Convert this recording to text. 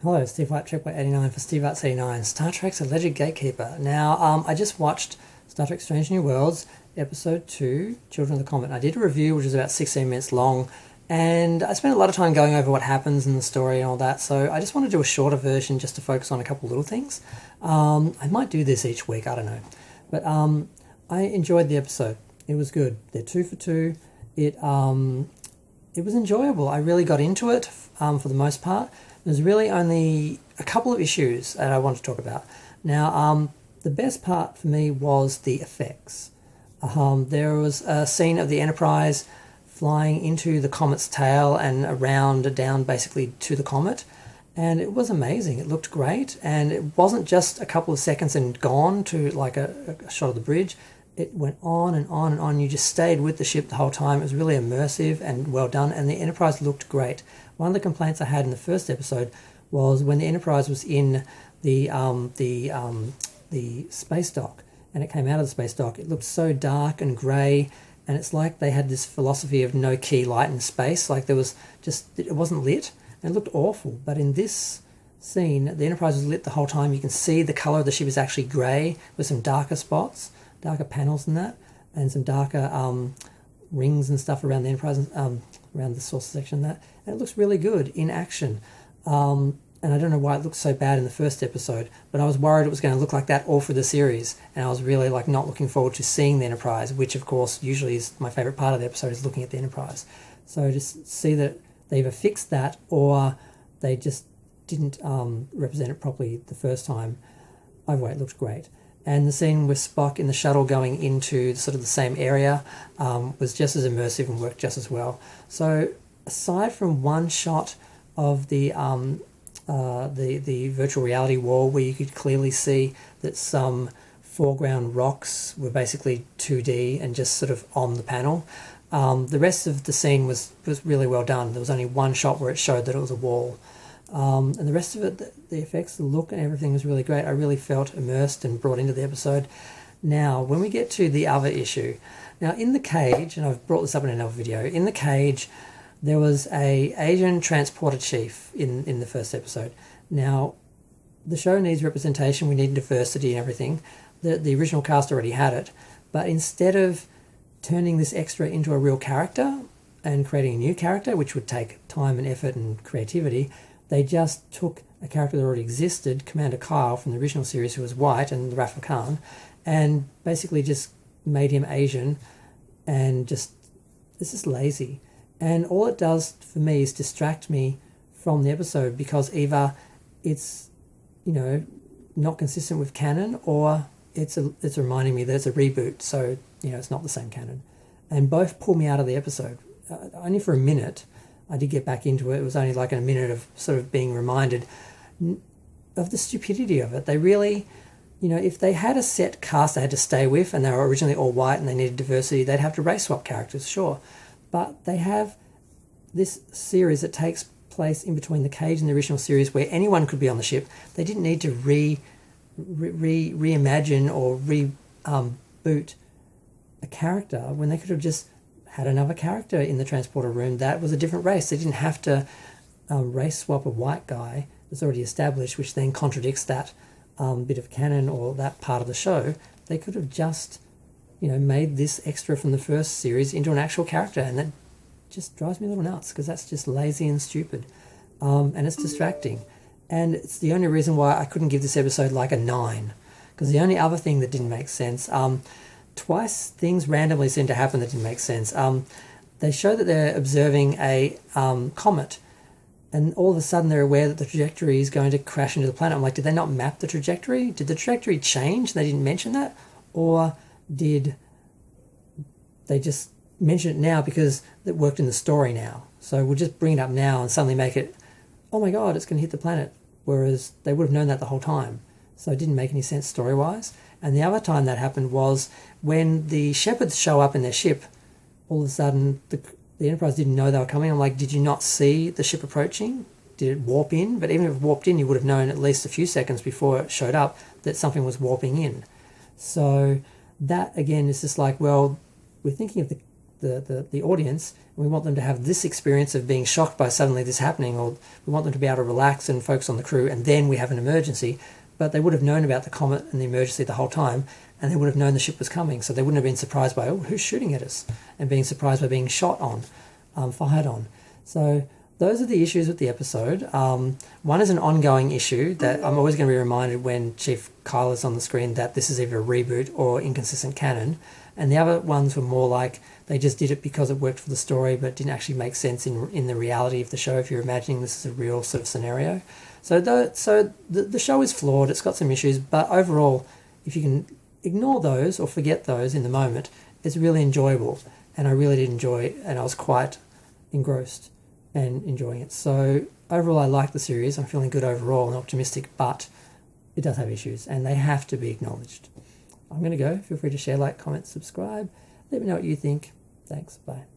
Hello, Steve White, Trek89 for Steve Arts 89, Star Trek's Alleged Gatekeeper. Now, I just watched Star Trek Strange New Worlds, Episode 2, Children of the Comet. I did a review, which was about 16 minutes long, and I spent a lot of time going over what happens in the story and all that, so I just want to do a shorter version just to focus on a couple little things. I might do this each week, I don't know. But I enjoyed the episode. It was good. They're 2 for 2. It was enjoyable. I really got into it for the most part. There's really only a couple of issues that I want to talk about. Now, the best part for me was the effects. There was a scene of the Enterprise flying into the comet's tail and around, down basically to the comet. And it was amazing. It looked great. And it wasn't just a couple of seconds and gone to like a shot of the bridge. It went on and on and on. You just stayed with the ship the whole time. It was really immersive and well done. And the Enterprise looked great. One of the complaints I had in the first episode was when the Enterprise was in the space dock and it came out of the space dock, it looked so dark and grey, and it's like they had this philosophy of no key light in space. Like there was just, it wasn't lit, and it looked awful. But in this scene, the Enterprise was lit the whole time. You can see the colour of the ship is actually grey with some darker spots, darker panels than that, and some darker rings and stuff around the Enterprise, around the source section and that. And it looks really good in action. And I don't know why it looked so bad in the first episode, but I was worried it was going to look like that all through the series. And I was really like not looking forward to seeing the Enterprise, which of course usually is my favourite part of the episode, is looking at the Enterprise. So just see that they either fixed that or they just didn't represent it properly the first time. Either way, it looked great. And the scene with Spock in the shuttle going into sort of the same area was just as immersive and worked just as well. So aside from one shot of the virtual reality wall where you could clearly see that some foreground rocks were basically 2D and just sort of on the panel, the rest of the scene was really well done. There was only one shot where it showed that it was a wall. And the rest of it, the effects, the look and everything was really great. I really felt immersed and brought into the episode. Now, when we get to the other issue, now in the cage, and I've brought this up in another video, in the cage there was a Asian transporter chief in the first episode. Now, the show needs representation, we need diversity and everything. The original cast already had it, but instead of turning this extra into a real character and creating a new character, which would take time and effort and creativity, they just took a character that already existed, Commander Kyle from the original series, who was white, and Rafa Khan, and basically just made him Asian, and just, it's just lazy. And all it does for me is distract me from the episode, because either it's, you know, not consistent with canon, or it's reminding me that it's a reboot, so, you know, it's not the same canon. And both pull me out of the episode. Only for a minute. I did get back into it. It was only like a minute of sort of being reminded of the stupidity of it. They really, you know, if they had a set cast they had to stay with and they were originally all white and they needed diversity, they'd have to race swap characters, sure. But they have this series that takes place in between the cage and the original series where anyone could be on the ship. They didn't need to reimagine or reboot a character when they could have just had another character in the transporter room that was a different race. They didn't have to race swap a white guy that's already established, which then contradicts that bit of canon or that part of the show. They could have just, you know, made this extra from the first series into an actual character, and that just drives me a little nuts, because that's just lazy and stupid, and it's distracting. And it's the only reason why I couldn't give this episode like a 9, because the only other thing that didn't make sense, twice things randomly seem to happen that didn't make sense. They show that they're observing a comet, and all of a sudden they're aware that the trajectory is going to crash into the planet. I'm like, did they not map the trajectory? Did the trajectory change and they didn't mention that? Or did they just mention it now because it worked in the story now? So we'll just bring it up now and suddenly make it, oh my god, it's going to hit the planet. Whereas they would have known that the whole time. So it didn't make any sense story-wise. And the other time that happened was when the Shepherds show up in their ship, all of a sudden the Enterprise didn't know they were coming. I'm like, did you not see the ship approaching? Did it warp in? But even if it warped in, you would have known at least a few seconds before it showed up that something was warping in. So that, again, is just like, well, we're thinking of the the audience, and we want them to have this experience of being shocked by suddenly this happening, or we want them to be able to relax and focus on the crew, and then we have an emergency. But they would have known about the comet and the emergency the whole time, and they would have known the ship was coming, so they wouldn't have been surprised by, oh, who's shooting at us, and being surprised by being shot on, fired on. So those are the issues with the episode. One is an ongoing issue that I'm always going to be reminded when Chief Kyle is on the screen that this is either a reboot or inconsistent canon. And the other ones were more like they just did it because it worked for the story, but it didn't actually make sense in the reality of the show if you're imagining this is a real sort of scenario. So the show is flawed, it's got some issues, but overall, if you can ignore those or forget those in the moment, it's really enjoyable. And I really did enjoy it, and I was quite engrossed and enjoying it. So overall, I like the series. I'm feeling good overall and optimistic, but it does have issues, and they have to be acknowledged. I'm going to go. Feel free to share, like, comment, subscribe. Let me know what you think. Thanks. Bye.